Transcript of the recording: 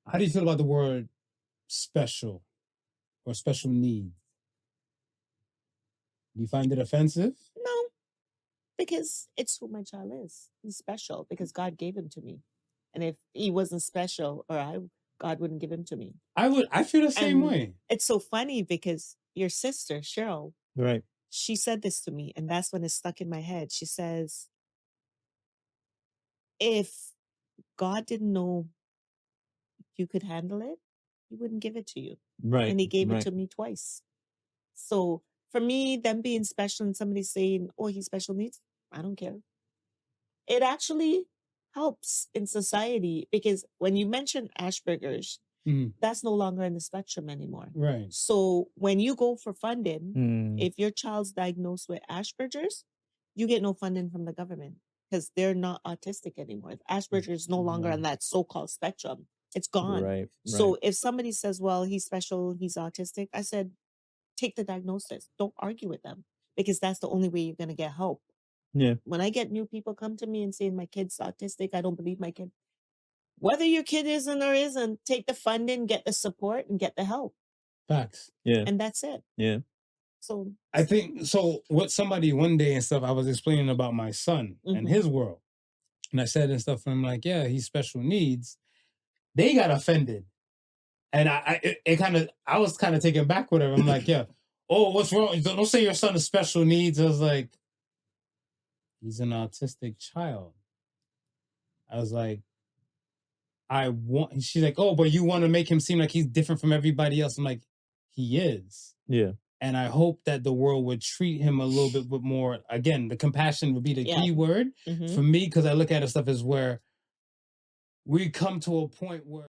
How do you feel about the word special or special needs? Do you find it offensive? No, because it's who my child is. He's special because God gave him to me. And if he wasn't special God wouldn't give him to me. I feel the same And way. it's so funny because your sister, Cheryl, Right. she said this to me, and that's when it stuck in my head. She says, if God didn't know you could handle it, he wouldn't give it to you. Right. And he gave it Right. to me twice. So for me, them being special and somebody saying, oh, he's special needs, I don't care. It actually helps in society because when you mention Asperger's, Mhm. that's no longer in the spectrum anymore. Right. So when you go for funding, Mm, if your child's diagnosed with Asperger's, you get no funding from the government because they're not autistic anymore. If Asperger's is no longer on that so-called spectrum, it's gone. right. So Right. if somebody says, well, he's special, he's autistic, I said, take the diagnosis. Don't argue with them because that's the only way you're going to get help. Yeah. When I get new people come to me and saying my kid's autistic, I don't believe my kid. Whether your kid isn't or isn't, take the funding, get the support, and get the help. Facts. Yeah. And that's it. Yeah. So I think so. What somebody one day and stuff, I was explaining about my son and Mhm. his world, and I said and stuff, and I'm like, yeah, he's special needs. They got offended, and I was kind of taken back with her. I'm like, yeah, oh, what's wrong? Don't say your son is special needs. I was like, he's an autistic child. I was like, she's like, oh, but you want to make him seem like he's different from everybody else. I'm like, he is. Yeah. And I hope that the world would treat him a little bit more. Again, the compassion would be the Yeah. key word Mhm. for me, because I look at it stuff as where we come to a point where